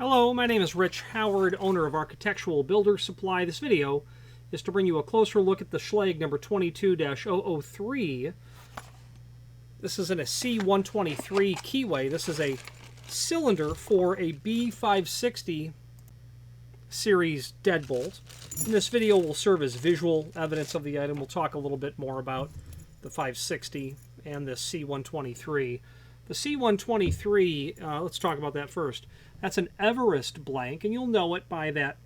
Hello, my name is Rich Howard, owner of Architectural Builder Supply. This video is to bring you a closer look at the Schlage number 22-003. This is in a C123 keyway. This is a cylinder for a B560 series deadbolt. And this video will serve as visual evidence of the item. We'll talk a little bit more about the 560 and the C123. The C123, let's talk about that first. That's an Everest blank, and you'll know it by that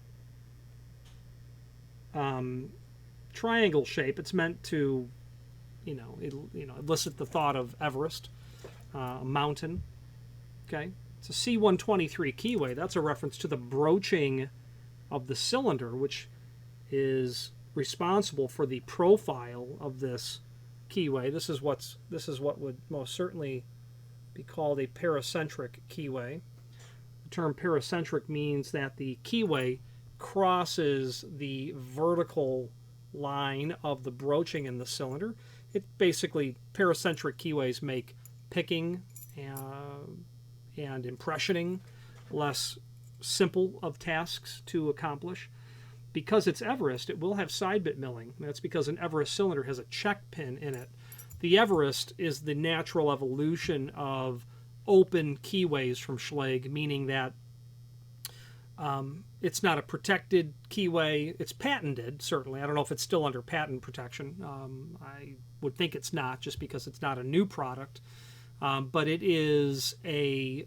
triangle shape. It's meant to, elicit the thought of Everest, a mountain. Okay, it's a C123 keyway. That's a reference to the broaching of the cylinder, which is responsible for the profile of this keyway. This is what would most certainly be called a paracentric keyway. The term paracentric means that the keyway crosses the vertical line of the broaching in the cylinder. It basically, paracentric keyways make picking and impressioning less simple of tasks to accomplish. Because it's Everest, it will have side bit milling. That's because an Everest cylinder has a check pin in it. The Everest is the natural evolution of open keyways from Schlage, meaning that it's not a protected keyway. It's patented, certainly. I don't know if it's still under patent protection. I would think it's not, just because it's not a new product. But it is a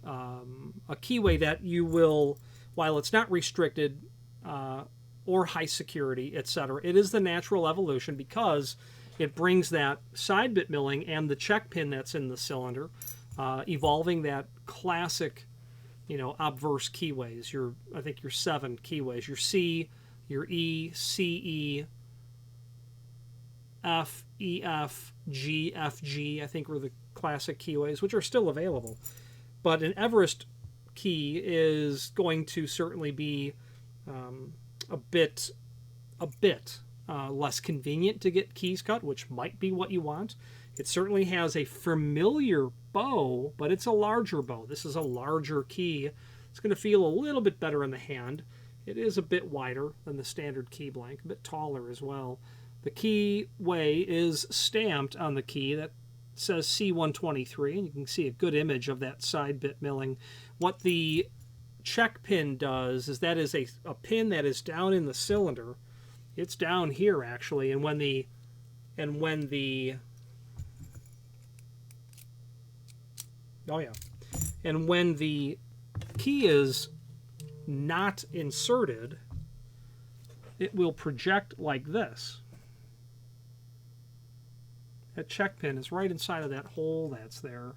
keyway that you will, while it's not restricted or high security, etc., it is the natural evolution because it brings that side bit milling and the check pin that's in the cylinder, evolving that classic, obverse keyways. I think your 7 keyways: your C, your E, CE, F, EF, G, FG. I think were the classic keyways, which are still available. But an Everest key is going to certainly be a bit less convenient to get keys cut, which might be what you want. It certainly has a familiar bow, but it's a larger bow. This is a larger key. It's going to feel a little bit better in the hand. It is a bit wider than the standard key blank, a bit taller as well. The keyway is stamped on the key that says C123, and you can see a good image of that side bit milling. What the check pin does is that is a pin that is down in the cylinder. It's down here actually, and when the key is not inserted, it will project like this. That check pin is right inside of that hole that's there.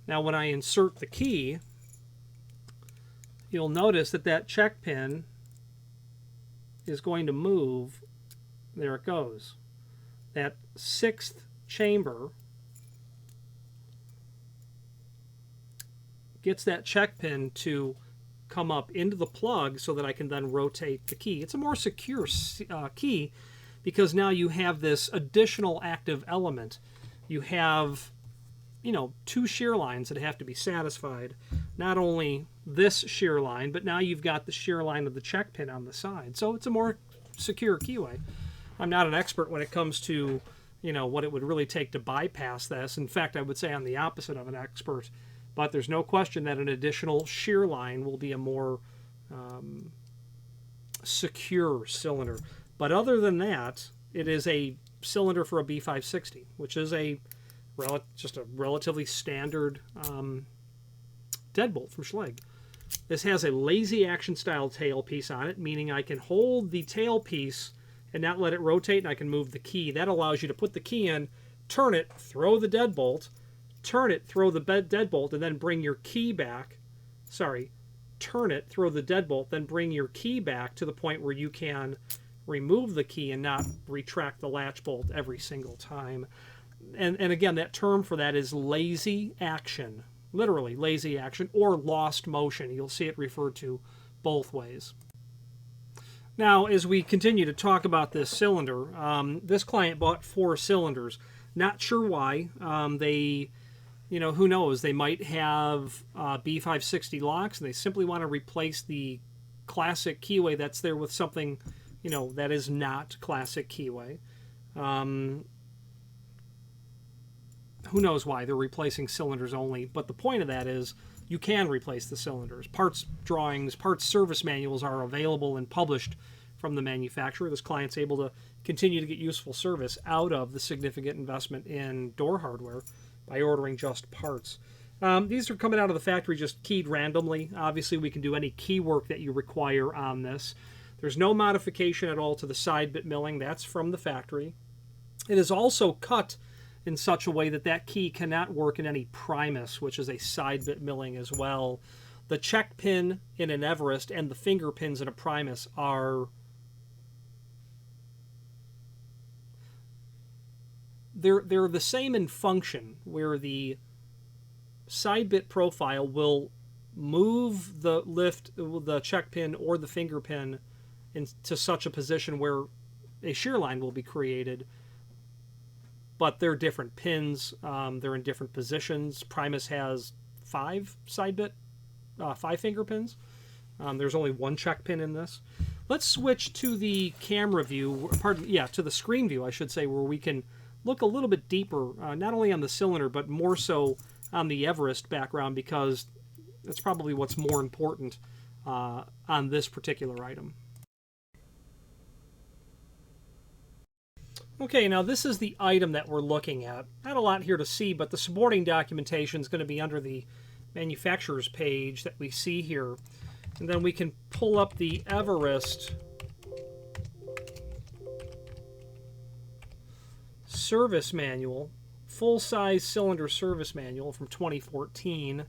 Now when I insert the key, you'll notice that that check pin is going to move. There it goes. That 6th chamber gets that check pin to come up into the plug so that I can then rotate the key. It's a more secure key because now you have this additional active element. You have, 2 shear lines that have to be satisfied. Not only this shear line, but now you've got the shear line of the check pin on the side. So it's a more secure keyway. I'm not an expert when it comes to, what it would really take to bypass this. In fact, I would say I'm the opposite of an expert. But there's no question that an additional shear line will be a more secure cylinder. But other than that, it is a cylinder for a B560, which is just a relatively standard deadbolt from Schlage. This has a lazy action style tailpiece on it, meaning I can hold the tailpiece and not let it rotate, and I can move the key. That allows you to put the key in, turn it, throw the deadbolt, turn it, throw the deadbolt, and then bring your key back. Turn it, throw the deadbolt, then bring your key back to the point where you can remove the key and not retract the latch bolt every single time. And again, that term for that is lazy action. Literally, lazy action or lost motion. You'll see it referred to both ways. Now, as we continue to talk about this cylinder, this client bought 4 cylinders. Not sure why. They you know, who knows? They might have B560 locks, and they simply want to replace the classic keyway that's there with something, you know, that is not classic keyway. Who knows why they're replacing cylinders only, but the point of that is you can replace the cylinders. Parts drawings, parts service manuals are available and published from the manufacturer. This client's able to continue to get useful service out of the significant investment in door hardware by ordering just parts. These are coming out of the factory just keyed randomly. Obviously, we can do any key work that you require on this. There's no modification at all to the side bit milling. That's from the factory. It is also cut in such a way that that key cannot work in any Primus, which is a side bit milling as well. The check pin in an Everest and the finger pins in a Primus are... They're the same in function, where the side bit profile will move the check pin or the finger pin into such a position where a shear line will be created. But they're different pins. They're in different positions. Primus has 5 finger pins. There's only 1 check pin in this. Let's switch to the camera view, to the screen view, I should say, where we can look a little bit deeper, not only on the cylinder, but more so on the Everest background, because that's probably what's more important on this particular item. Okay, now this is the item that we're looking at. Not a lot here to see, but the supporting documentation is going to be under the manufacturer's page that we see here. And then we can pull up the Everest service manual, full-size cylinder service manual from 2014.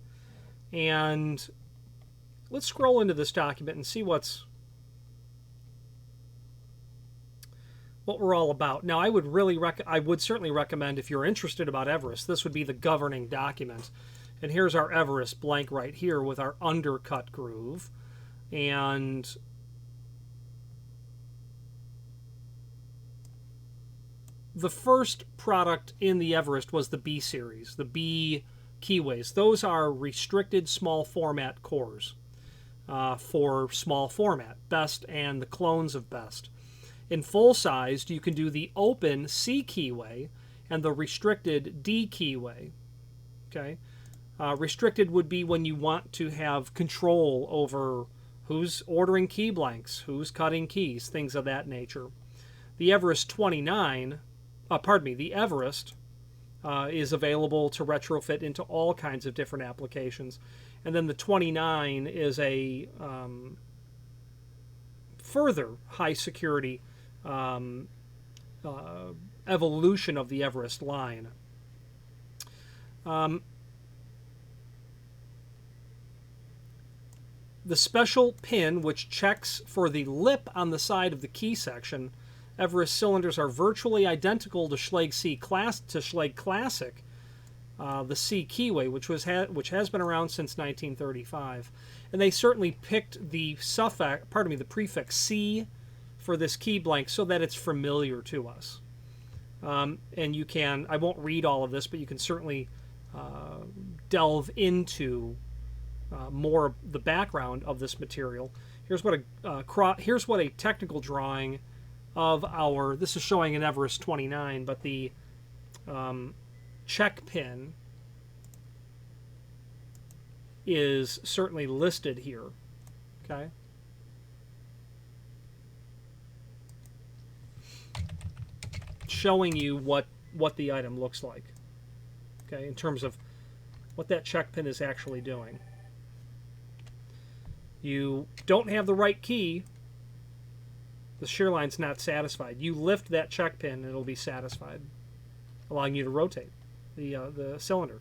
And let's scroll into this document and see what we're all about. Now, I would certainly recommend, if you're interested about Everest, this would be the governing document. And here's our Everest blank right here with our undercut groove. And the first product in the Everest was the B series, the B keyways. Those are restricted small format cores for small format, best and the clones of best. In full-sized, you can do the open C keyway and the restricted D keyway. Okay, restricted would be when you want to have control over who's ordering key blanks, who's cutting keys, things of that nature. The Everest 29, the Everest is available to retrofit into all kinds of different applications. And then the 29 is a further high security evolution of the Everest line. The special pin, which checks for the lip on the side of the key section. Everest cylinders are virtually identical to Schlage Classic, the C keyway, which has been around since 1935, and they certainly picked the the prefix C for this key blank so that it's familiar to us. And you can, I won't read all of this, but you can certainly delve into more of the background of this material. Here's what a technical drawing of our, this is showing an Everest 29, but the check pin is certainly listed here. Okay. Showing you what the item looks like. Okay, in terms of what that check pin is actually doing. You don't have the right key, the shear line's not satisfied. You lift that check pin and it'll be satisfied, allowing you to rotate the cylinder.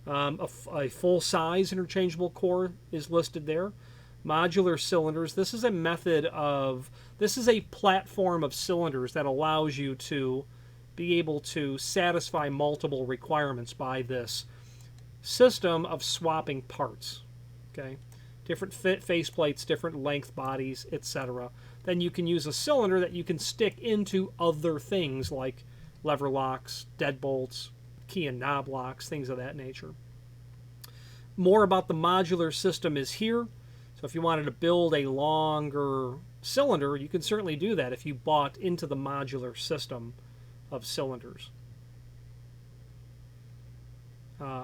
A full-size interchangeable core is listed there. Modular cylinders. This is a platform of cylinders that allows you to be able to satisfy multiple requirements by this system of swapping parts. Okay, different face plates, different length bodies, etc. Then you can use a cylinder that you can stick into other things like lever locks, deadbolts, key and knob locks, things of that nature. More about the modular system is here. So if you wanted to build a longer cylinder, you can certainly do that if you bought into the modular system of cylinders.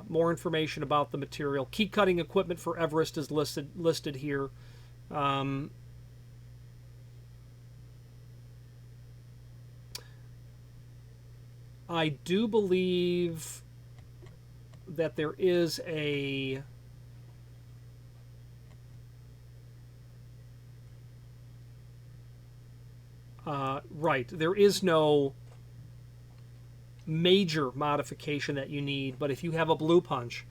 More information about the material. Key cutting equipment for Everest is listed here. I do believe that there is a right, there is no major modification that you need, but if you have a blue punch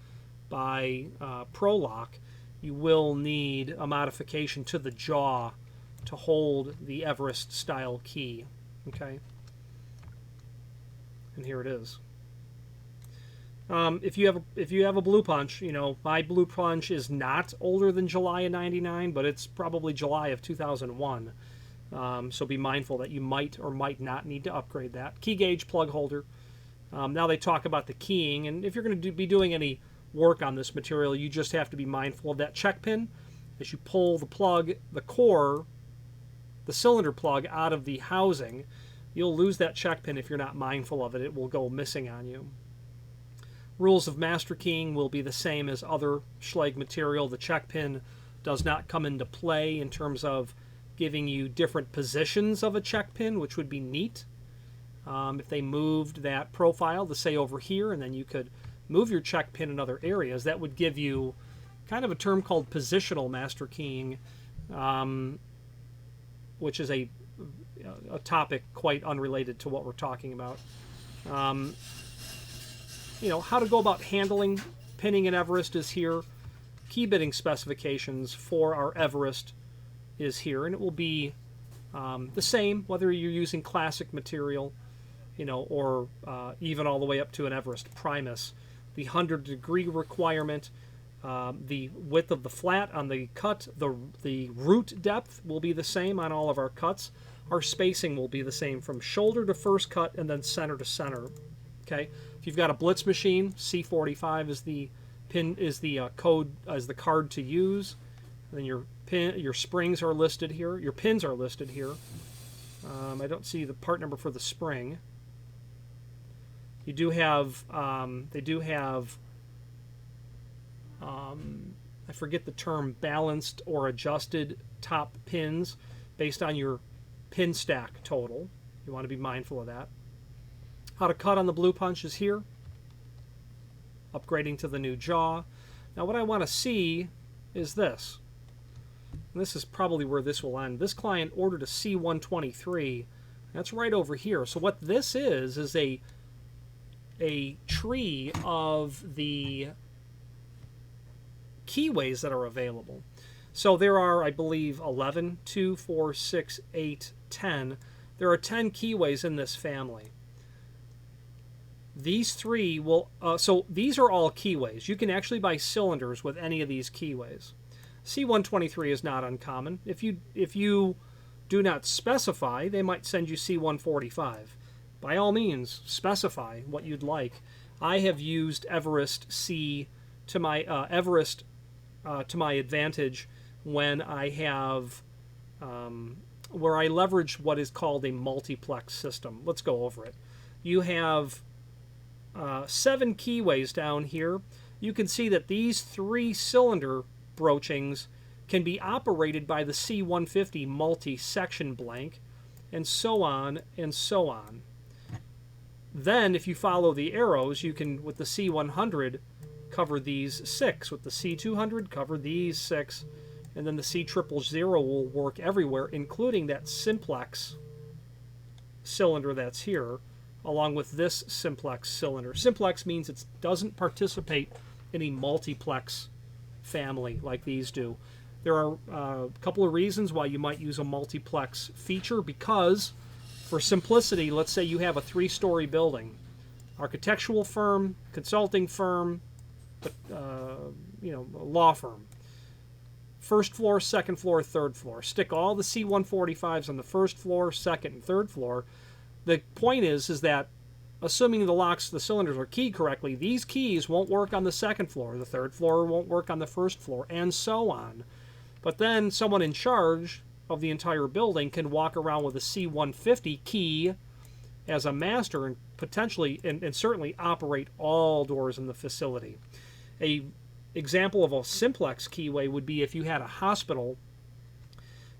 by ProLock, you will need a modification to the jaw to hold the Everest style key. Okay, and here it is. If you have a blue punch, you know, my blue punch is not older than July of '99, but it's probably July of 2001. So be mindful that you might or might not need to upgrade that. Key gauge plug holder. Now they talk about the keying, and if you're going to be doing any work on this material, you just have to be mindful of that check pin. As you pull the plug, the core, the cylinder plug out of the housing, you'll lose that check pin if you're not mindful of it. It will go missing on you. Rules of master keying will be the same as other Schlage material. The check pin does not come into play in terms of giving you different positions of a check pin, which would be neat. If they moved that profile to say over here, and then you could move your check pin in other areas, that would give you kind of a term called positional master keying, which is a topic quite unrelated to what we're talking about. You know, how to go about handling pinning in Everest is here. Key bitting specifications for our Everest is here, and it will be the same whether you're using classic material, you know, or even all the way up to an Everest Primus. The 100-degree requirement, the width of the flat on the cut, the root depth will be the same on all of our cuts. Our spacing will be the same from shoulder to first cut and then center to center. Okay, if you've got a Blitz machine, C45 is the code as the card to use. And then your springs are listed here. Your pins are listed here. I don't see the part number for the spring. You do have they do have I forget the term, balanced or adjusted top pins based on your pin stack total. You want to be mindful of that. How to cut on the blue punch is here. Upgrading to the new jaw. Now what I want to see is this. And this is probably where this will end. This client ordered a C123. That's right over here. So what this is a tree of the keyways that are available. So there are, I believe, 11, 2, 4, 6, 8, 10. There are 10 keyways in this family. These three will, so these are all keyways. You can actually buy cylinders with any of these keyways. C123 is not uncommon. If you do not specify, they might send you C145. By all means, specify what you'd like. I have used Everest C to my to my advantage when I have where I leverage what is called a multiplex system. Let's go over it. You have 7 keyways down here. You can see that these 3 cylinder broachings can be operated by the C150 multi-section blank, and so on and so on. Then, if you follow the arrows, you can, with the C100, cover these 6. With the C200, cover these 6. And then the C000 will work everywhere, including that simplex cylinder that's here, along with this simplex cylinder. Simplex means it doesn't participate in a multiplex family like these do. There are a couple of reasons why you might use a multiplex feature, because for simplicity, let's say you have a 3-story building, architectural firm, consulting firm, you know, a law firm. First floor, second floor, third floor. Stick all the C145s on the first floor, second, and third floor. The point is that assuming the cylinders are keyed correctly, these keys won't work on the second floor, the third floor won't work on the first floor, and so on. But then someone in charge of the entire building can walk around with a C150 key as a master and potentially and certainly operate all doors in the facility. A example of a simplex keyway would be if you had a hospital,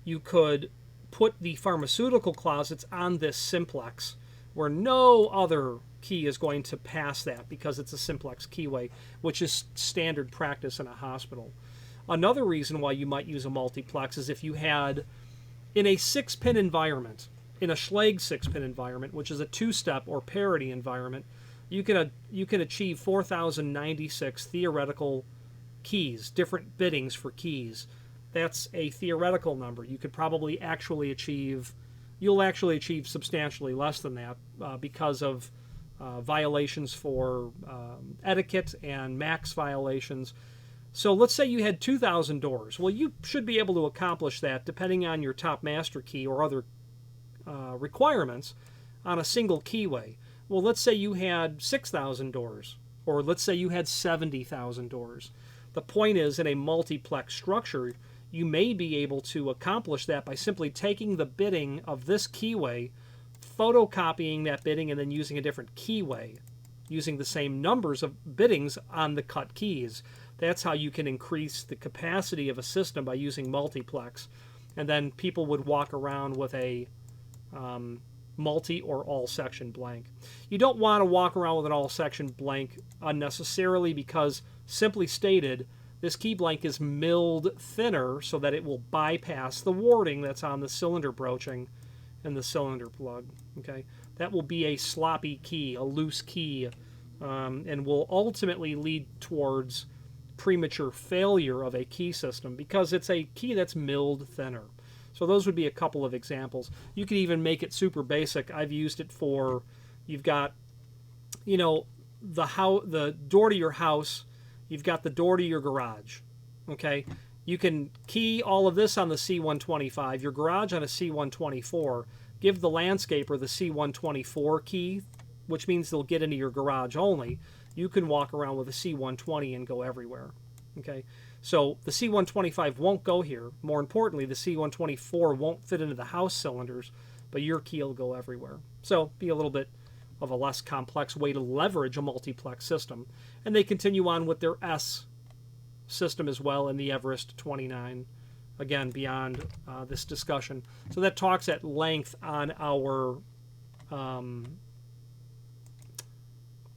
you could put the pharmaceutical closets on this simplex where no other key is going to pass that because it's a simplex keyway, which is standard practice in a hospital. Another reason why you might use a multiplex is if you had, in a 6-pin environment, in a Schlage 6-pin environment, which is a 2-step or parity environment, you can achieve 4,096 theoretical keys, different biddings for keys. That's a theoretical number. You could probably actually achieve, you'll actually achieve substantially less than that because of violations for etiquette and max violations. So let's say you had 2,000 doors. Well, you should be able to accomplish that depending on your top master key or other requirements on a single keyway. Well, let's say you had 6,000 doors, or let's say you had 70,000 doors. The point is, in a multiplex structure, you may be able to accomplish that by simply taking the bidding of this keyway, photocopying that bidding, and then using a different keyway, using the same numbers of biddings on the cut keys. That's how you can increase the capacity of a system by using multiplex. And then people would walk around with a multi or all section blank. You don't want to walk around with an all section blank unnecessarily because, simply stated, this key blank is milled thinner so that it will bypass the warding that's on the cylinder broaching and the cylinder plug. Okay, that will be a sloppy key, a loose key, and will ultimately lead towards premature failure of a key system because it's a key that's milled thinner. So those would be a couple of examples. You could even make it super basic. I've used it for, you've got, the door to your house, you've got the door to your garage. Okay, you can key all of this on the C125, your garage on a C124, give the landscaper the C124 key, which means they'll get into your garage only. You can walk around with a C120 and go everywhere. Okay, so the C125 won't go here. More importantly, the C124 won't fit into the house cylinders, but your key will go everywhere. So be a little bit of a less complex way to leverage a multiplex system. And they continue on with their S system as well in the Everest 29, again, beyond this discussion. So that talks at length on our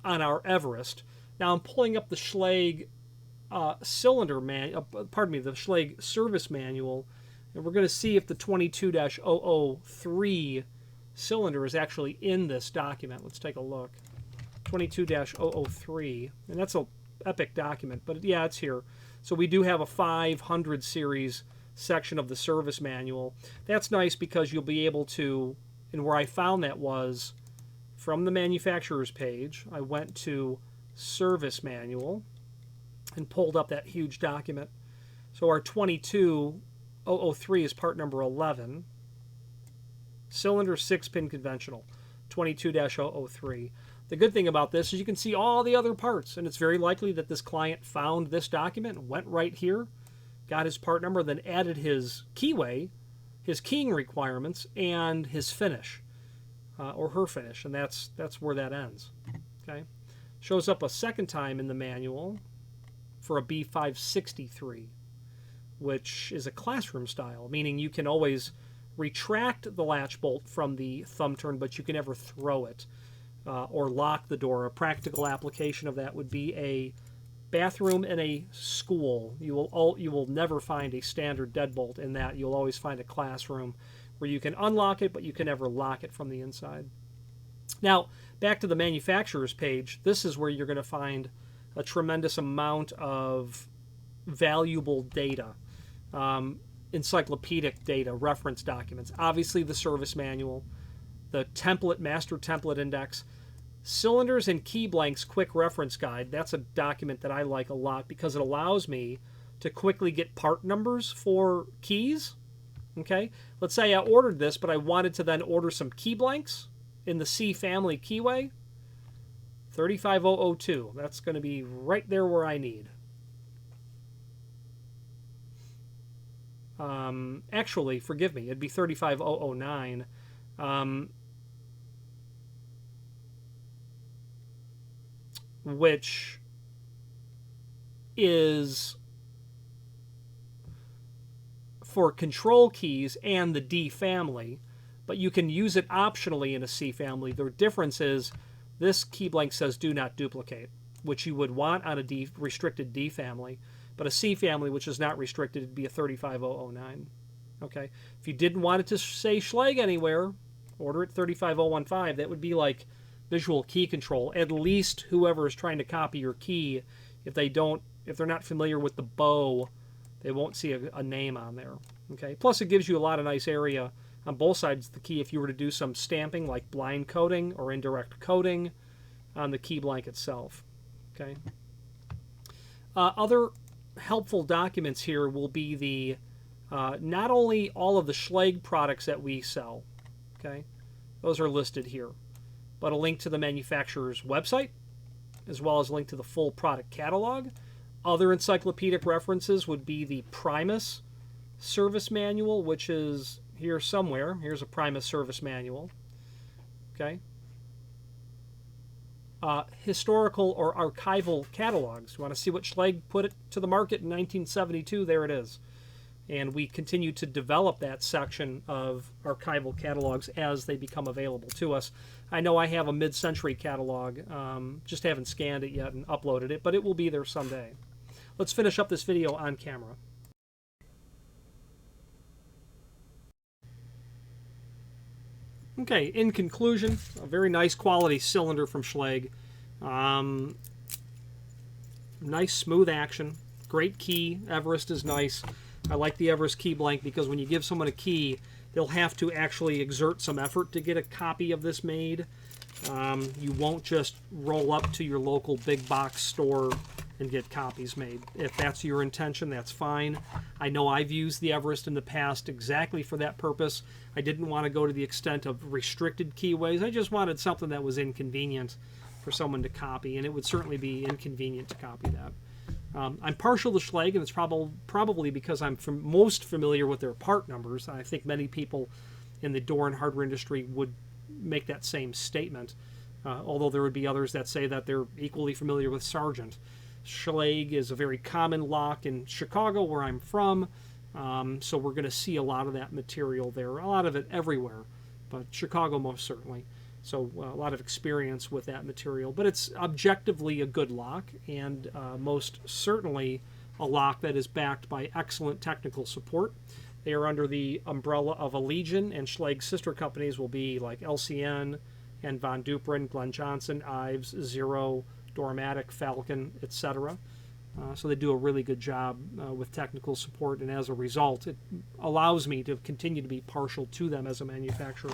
Everest. Now I'm pulling up the Schlage the Schlage service manual, and we're going to see if the 22-003 cylinder is actually in this document. Let's take a look. 22-003, and that's an epic document, but yeah, it's here. So we do have a 500 series section of the service manual. That's nice because you'll be able to, and where I found that was from the manufacturer's page. I went to service manual and pulled up that huge document. So our 22-003 is part number 11. Cylinder 6-pin conventional, 22-003. The good thing about this is you can see all the other parts, and it's very likely that this client found this document, went right here, got his part number, then added his keyway, his keying requirements, and his finish, or her finish, and that's where that ends. Okay, shows up a second time in the manual for a B563, which is a classroom style, meaning you can always retract the latch bolt from the thumb turn, but you can never throw it or lock the door. A practical application of that would be a bathroom in a school. You will never find a standard deadbolt in that. You'll always find a classroom where you can unlock it, but you can never lock it from the inside. Now, back to the manufacturer's page, this is where you're going to find a tremendous amount of valuable data, encyclopedic data, reference documents. Obviously, the service manual, the template, master template index, cylinders and key blanks quick reference guide. That's a document that I like a lot because it allows me to quickly get part numbers for keys. Okay, let's say I ordered this, but I wanted to then order some key blanks in the C family keyway. 35002. That's going to be right there where I need. Actually, forgive me, it'd be 35009. Which is for control keys and the D family, but you can use it optionally in a C family. The difference is this key blank says do not duplicate, which you would want on a restricted D family, but a C family, which is not restricted, would be a 35009. Okay, if you didn't want it to say Schlage anywhere, order it 35015. That would be like visual key control. At least whoever is trying to copy your key, if they're not familiar with the bow, they won't see a name on there. Okay. Plus, it gives you a lot of nice area on both sides of the key if you were to do some stamping, like blind coding or indirect coding on the key blank itself. Okay. Other helpful documents here will be the not only all of the Schlage products that we sell. Okay, those are listed here, but a link to the manufacturer's website, as well as a link to the full product catalog. Other encyclopedic references would be the Primus service manual, which is here somewhere. Here's a Primus service manual. Okay. Historical or archival catalogs. You want to see what Schlage put it to the market in 1972? There it is. And we continue to develop that section of archival catalogs as they become available to us. I know I have a mid-century catalog, just haven't scanned it yet and uploaded it, but it will be there someday. Let's finish up this video on camera. Okay, in conclusion, a very nice quality cylinder from Schlage. Nice smooth action, great key. Everest is nice. I like the Everest key blank because when you give someone a key, they'll have to actually exert some effort to get a copy of this made. You won't just roll up to your local big box store and get copies made. If that's your intention, that's fine. I know I've used the Everest in the past exactly for that purpose. I didn't want to go to the extent of restricted keyways. I just wanted something that was inconvenient for someone to copy, and it would certainly be inconvenient to copy that. I'm partial to Schlage, and it's probably because I'm most familiar with their part numbers. I think many people in the door and hardware industry would make that same statement, although there would be others that say that they're equally familiar with Sargent. Schlage is a very common lock in Chicago, where I'm from, so we're going to see a lot of that material there, a lot of it everywhere, but Chicago most certainly. So a lot of experience with that material, but it's objectively a good lock, and most certainly a lock that is backed by excellent technical support. They are under the umbrella of Allegion, and Schlage's sister companies will be like LCN and Von Duprin, Glenn Johnson, Ives, Zero, Dormatic, Falcon, etc. So they do a really good job with technical support, and as a result, it allows me to continue to be partial to them as a manufacturer.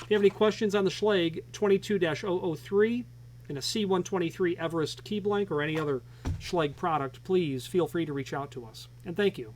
If you have any questions on the Schlage 22-003 and a C123 Everest key blank or any other Schlage product, please feel free to reach out to us. And thank you.